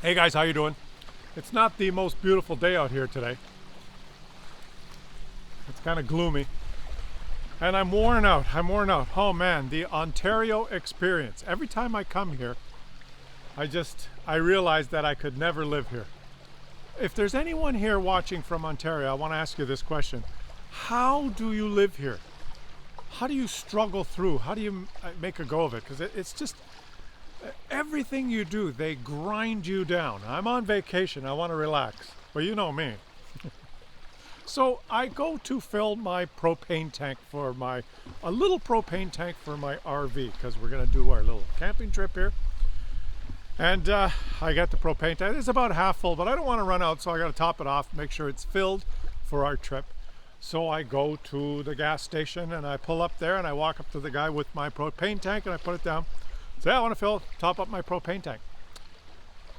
Hey guys, how you doing? It's not the most beautiful day out here today. It's kind of gloomy. And I'm worn out. Oh man, the Ontario experience. Every time I come here, I realize that I could never live here. If there's anyone here watching from Ontario, I want to ask you this question. How do you live here? How do you struggle through? How do you make a go of it? Because it's just everything you do, they grind you down. I'm on vacation, I want to relax. But you know me. So I go to fill my propane tank for a little propane tank for my RV because we're gonna do our little camping trip here. And I got the propane tank. It's about half full, but I don't want to run out, so I got to top it off, make sure it's filled for our trip. So I go to the gas station and I pull up there and I walk up to the guy with my propane tank and I put it down. Say, I want to top up my propane tank.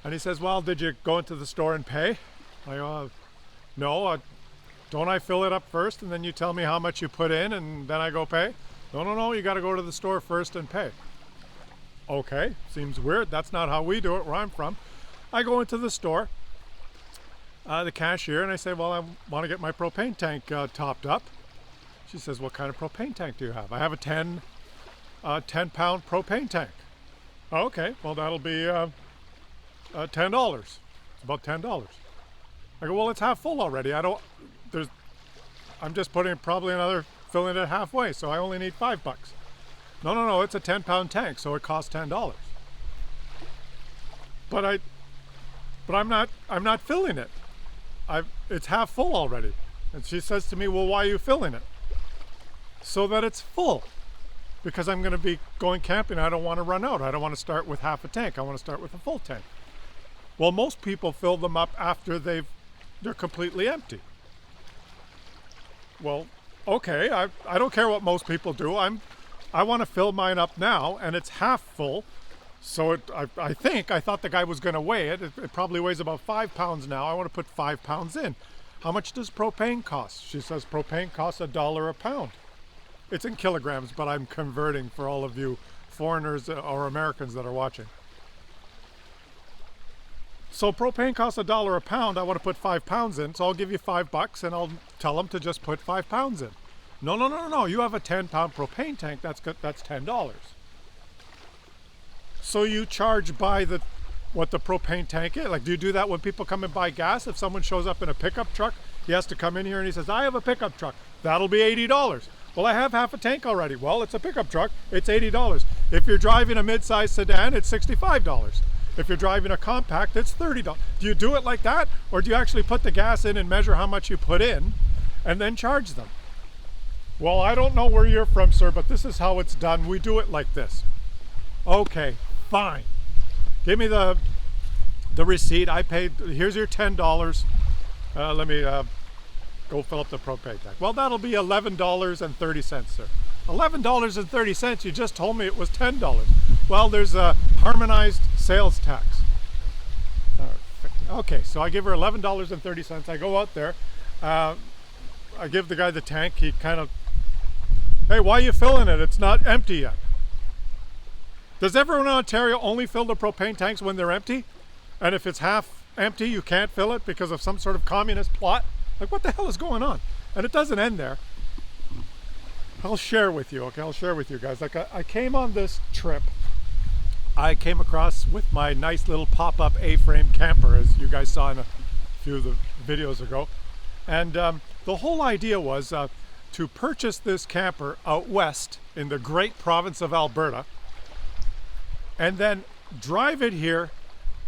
And he says, well, did you go into the store and pay? I go, no, don't I fill it up first and then you tell me how much you put in and then I go pay? No, you got to go to the store first and pay. Okay, seems weird. That's not how we do it where I'm from. I go into the store, the cashier, and I say, well, I want to get my propane tank topped up. She says, what kind of propane tank do you have? I have a 10-pound propane tank. Okay, well, that'll be $10. It's about $10. I go, well, it's half full already. I'm just filling it halfway, so I only need $5. No, it's a 10-pound tank, so it costs $10. But I'm not filling it. It's half full already. And she says to me, well, why are you filling it? So that it's full. Because I'm going to be going camping, I don't want to run out. I don't want to start with half a tank. I want to start with a full tank. Well, most people fill them up after they're completely empty. Well, okay, I don't care what most people do. I want to fill mine up now, and it's half full. So I thought the guy was going to weigh it. It probably weighs about 5 pounds now. I want to put 5 pounds in. How much does propane cost? She says propane costs $1 a pound. It's in kilograms, but I'm converting for all of you foreigners or Americans that are watching. So propane costs $1 a pound. I want to put 5 pounds in, so I'll give you $5 and I'll tell them to just put 5 pounds in. No. You have a 10-pound propane tank. That's $10. So you charge by what the propane tank is. Like, do you do that when people come and buy gas? If someone shows up in a pickup truck, he has to come in here and he says, I have a pickup truck. That'll be $80. Well, I have half a tank already. Well, it's a pickup truck. It's $80. If you're driving a mid-size sedan, it's $65. If you're driving a compact, it's $30. Do you do it like that? Or do you actually put the gas in and measure how much you put in and then charge them? Well, I don't know where you're from, sir, but this is how it's done. We do it like this. Okay, fine. Give me the receipt. I paid. Here's your $10. Let me go fill up the propane tank. Well, that'll be $11.30, sir. $11.30. You just told me it was $10. Well, there's a harmonized sales tax. Okay, so I give her $11.30. I go out there. I give the guy the tank. He kind of, hey, why are you filling it? It's not empty yet. Does everyone in Ontario only fill the propane tanks when they're empty? And if it's half empty, you can't fill it because of some sort of communist plot? Like, what the hell is going on? And it doesn't end there. I'll share with you, okay? I'll share with you guys. Like, I came on this trip. I came across with my nice little pop-up A-frame camper, as you guys saw in a few of the videos ago. And the whole idea was to purchase this camper out west in the great province of Alberta and then drive it here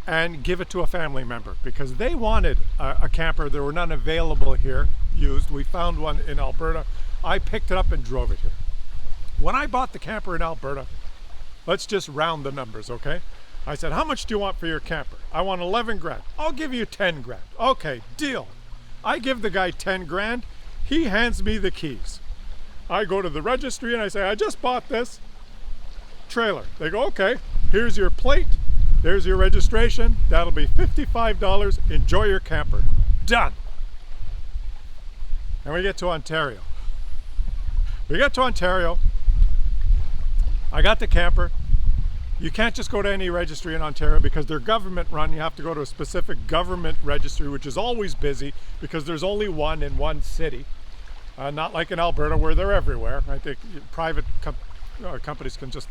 and give it to a family member because they wanted a camper. There were none available here used. We found one in Alberta. I picked it up and drove it here. When I bought the camper in Alberta, let's just round the numbers, okay? I said, how much do you want for your camper? I want 11 grand. I'll give you 10 grand. Okay, deal. I give the guy 10 grand. He hands me the keys. I go to the registry and I say, I just bought this trailer. They go, okay, here's your plate. There's your registration. That'll be $55. Enjoy your camper. Done. And we get to Ontario. I got the camper. You can't just go to any registry in Ontario because they're government run. You have to go to a specific government registry, which is always busy because there's only one in one city. Not like in Alberta where they're everywhere. I think private companies can just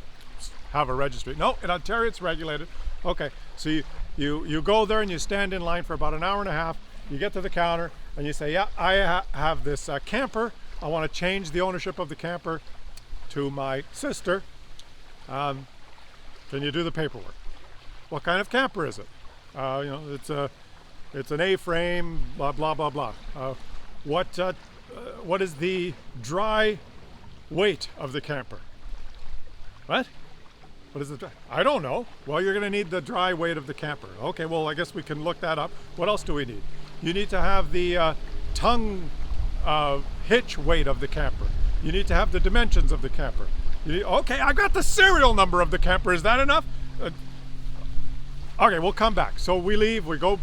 have a registry. No, in Ontario it's regulated. Okay, so you go there and you stand in line for about an hour and a half. You get to the counter and you say, yeah, I have this camper. I want to change the ownership of the camper to my sister. Can you do the paperwork? What kind of camper is it? It's an A-frame, blah blah blah blah. What is the dry weight of the camper? What? What is it? I don't know. Well, you're going to need the dry weight of the camper. Okay, well, I guess we can look that up. What else do we need? You need to have the tongue hitch weight of the camper. You need to have the dimensions of the camper. Okay, I got the serial number of the camper. Is that enough? Okay, we'll come back. So we leave. We go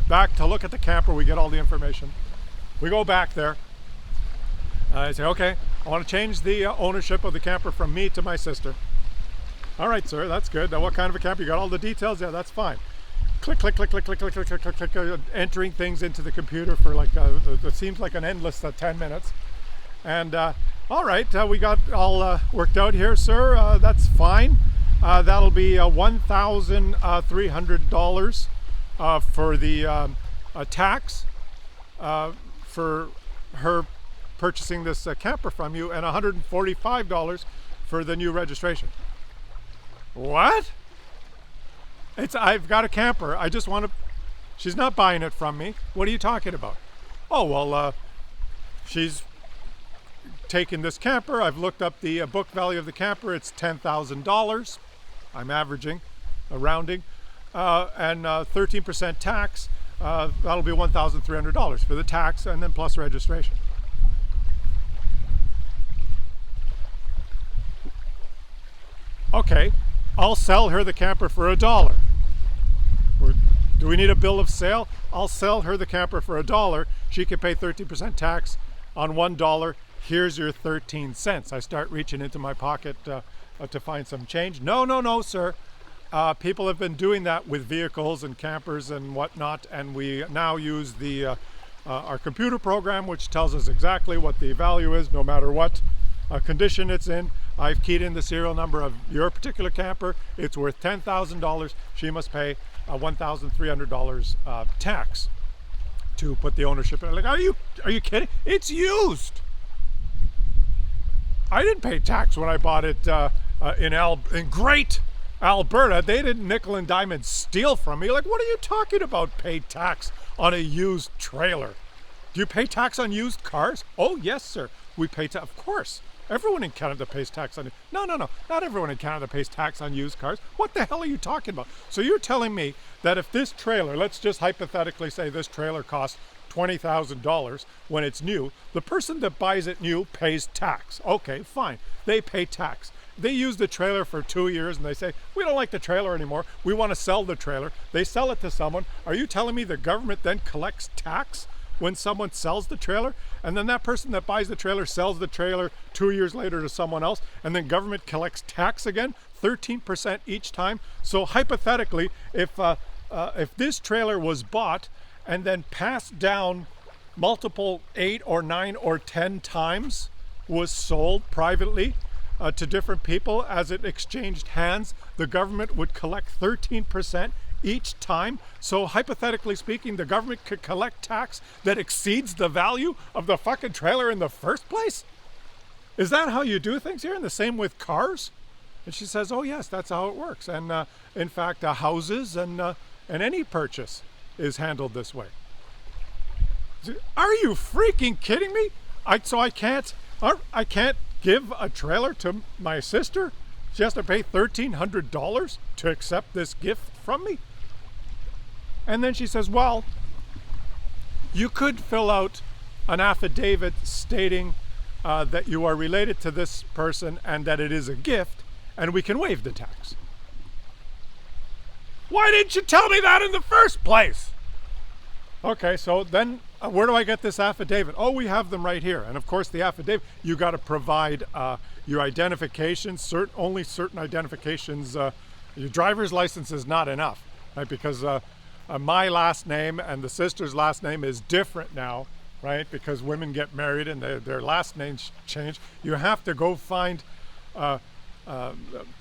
back to look at the camper. We get all the information. We go back there. I say, okay, I want to change the ownership of the camper from me to my sister. All right, sir, that's good. Now, what kind of a camper? You got all the details? Yeah, that's fine. Click, click, click, click, click, click, click, click, click, click, entering things into the computer for like, it seems like an endless 10 minutes. And all right, we got all worked out here, sir. That's fine. That'll be $1,300 for the tax for her purchasing this camper from you, and $145 for the new registration. What? I've got a camper. I just want to. She's not buying it from me. What are you talking about? Oh well, she's taken this camper. I've looked up the book value of the camper. It's $10,000. I'm averaging, rounding, and 13% tax. That'll be $1,300 for the tax and then plus registration. Okay, I'll sell her the camper for $1. Do we need a bill of sale? I'll sell her the camper for $1. She can pay 13% tax on $1. Here's your 13 cents. I start reaching into my pocket to find some change. No, sir. People have been doing that with vehicles and campers and whatnot, and we now use our computer program, which tells us exactly what the value is, no matter what condition it's in. I've keyed in the serial number of your particular camper. It's worth $10,000. She must pay $1,300 tax to put the ownership in. Like, are you kidding? It's used. I didn't pay tax when I bought it in great Alberta. They didn't nickel and dime and steal from me. Like, what are you talking about? Pay tax on a used trailer? Do you pay tax on used cars? Oh yes, sir. We pay tax. Of course. Everyone in Canada pays tax on it. No. Not everyone in Canada pays tax on used cars. What the hell are you talking about? So you're telling me that if this trailer, let's just hypothetically say this trailer costs $20,000 when it's new, the person that buys it new pays tax. Okay, fine. They pay tax. They use the trailer for 2 years and they say, we don't like the trailer anymore. We want to sell the trailer. They sell it to someone. Are you telling me the government then collects tax when someone sells the trailer, and then that person that buys the trailer sells the trailer 2 years later to someone else, and then government collects tax again, 13% each time? So hypothetically, if this trailer was bought and then passed down multiple 8 or 9 or 10 times, was sold privately to different people as it exchanged hands, the government would collect 13% each time. So hypothetically speaking, the government could collect tax that exceeds the value of the fucking trailer in the first place? Is that how you do things here? And the same with cars? And she says, oh yes, that's how it works. And in fact, houses and any purchase is handled this way. Are you freaking kidding me? I can't give a trailer to my sister? She has to pay $1,300 to accept this gift from me? And then she says, well, you could fill out an affidavit stating that you are related to this person and that it is a gift, and we can waive the tax. Why didn't you tell me that in the first place? Okay, so then where do I get this affidavit? Oh, we have them right here. And of course, the affidavit, you got to provide your identification. Only certain identifications Your driver's license is not enough, right? Because my last name and the sister's last name is different now, right? Because women get married and their last names change. You have to go find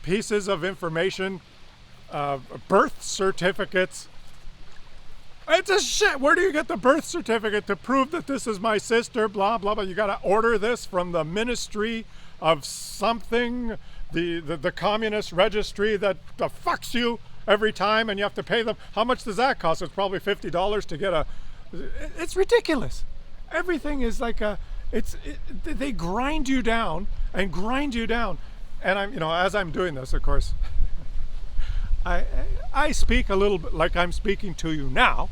pieces of information, birth certificates. It's a shit. Where do you get the birth certificate to prove that this is my sister? Blah, blah, blah. You got to order this from the Ministry of something, the communist registry that fucks you every time, and you have to pay them. How much does that cost? It's probably $50 to get a... It's ridiculous. Everything is like they grind you down and grind you down. And I'm, as I'm doing this, of course, I speak a little bit like I'm speaking to you now,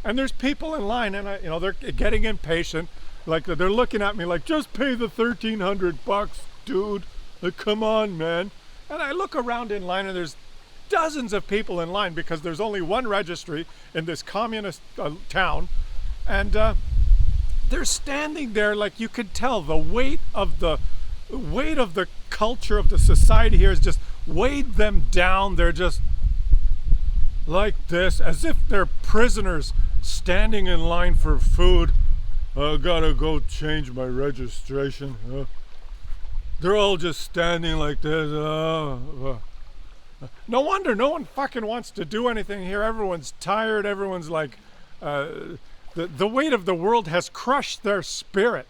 and there's people in line, and they're getting impatient, like they're looking at me like, just pay the $1,300, dude. Like, come on, man. And I look around in line, and there's dozens of people in line because there's only one registry in this communist town, and they're standing there like you could tell the weight of the culture of the society here has just weighed them down. They're just like this, as if they're prisoners standing in line for food. I gotta go change my registration. They're all just standing like this. No wonder no one fucking wants to do anything here. Everyone's tired. Everyone's like, the weight of the world has crushed their spirit.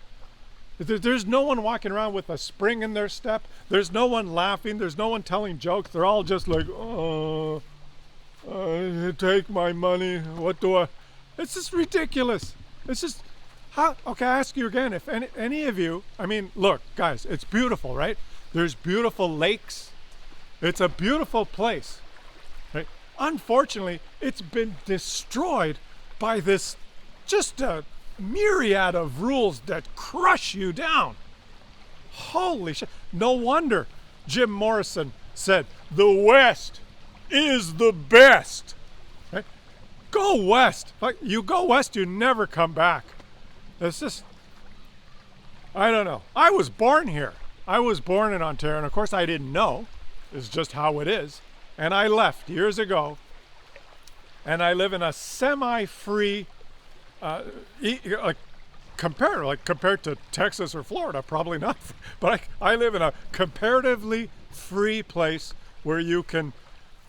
There's no one walking around with a spring in their step. There's no one laughing. There's no one telling jokes. They're all just like, take my money. What do I... It's just ridiculous. It's just... How? Okay, I ask you again, if any of you... I mean, look, guys, it's beautiful, right? There's beautiful lakes. It's a beautiful place, right? Unfortunately, it's been destroyed by this just a myriad of rules that crush you down. Holy shit. No wonder Jim Morrison said, the West is the best. Right? Go west. Like, you go west, you never come back. It's just, I don't know. I was born here. I was born in Ontario, and of course I didn't know. It's just how it is. And I left years ago, and I live in a semi-free, compared to Texas or Florida, probably not. But I live in a comparatively free place where you can,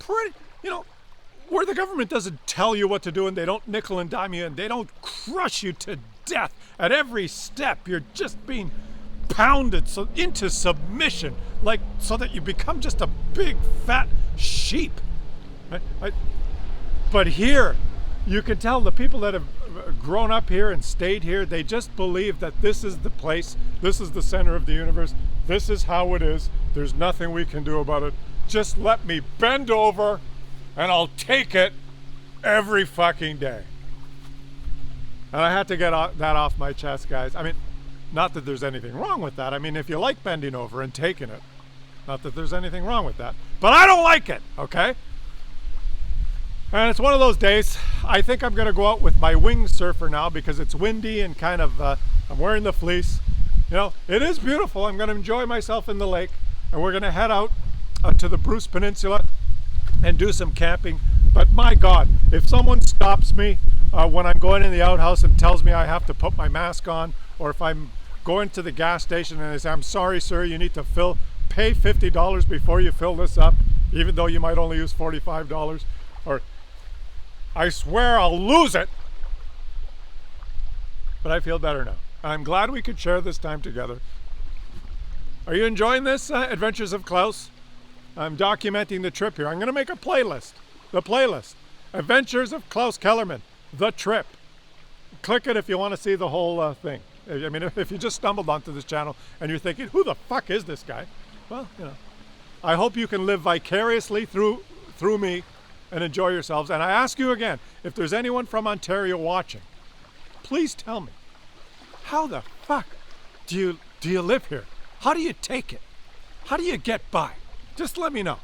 where the government doesn't tell you what to do, and they don't nickel and dime you, and they don't crush you to death at every step. You're just being pounded into submission, like so that you become just a big fat sheep. But here, you can tell the people that have grown up here and stayed here, they just believe that this is the place, this is the center of the universe, this is how it is, there's nothing we can do about it. Just let me bend over and I'll take it every fucking day. And I had to get that off my chest, guys. I mean, not that there's anything wrong with that. I mean, if you like bending over and taking it, not that there's anything wrong with that. But I don't like it, okay? And it's one of those days. I think I'm going to go out with my wing surfer now because it's windy and kind of, I'm wearing the fleece. It is beautiful. I'm going to enjoy myself in the lake. And we're going to head out to the Bruce Peninsula and do some camping. But my God, if someone stops me when I'm going in the outhouse and tells me I have to put my mask on, or if I'm going to the gas station and they say, I'm sorry, sir, you need to pay $50 before you fill this up, even though you might only use $45, or I swear I'll lose it. But I feel better now. I'm glad we could share this time together. Are you enjoying this, Adventures of Klaus? I'm documenting the trip here. I'm going to make a playlist. The playlist. Adventures of Klaus Kellerman. The trip. Click it if you want to see the whole thing. I mean, if you just stumbled onto this channel and you're thinking, who the fuck is this guy? Well, I hope you can live vicariously through me and enjoy yourselves. And I ask you again, if there's anyone from Ontario watching, please tell me, how the fuck do you live here? How do you take it? How do you get by? Just let me know.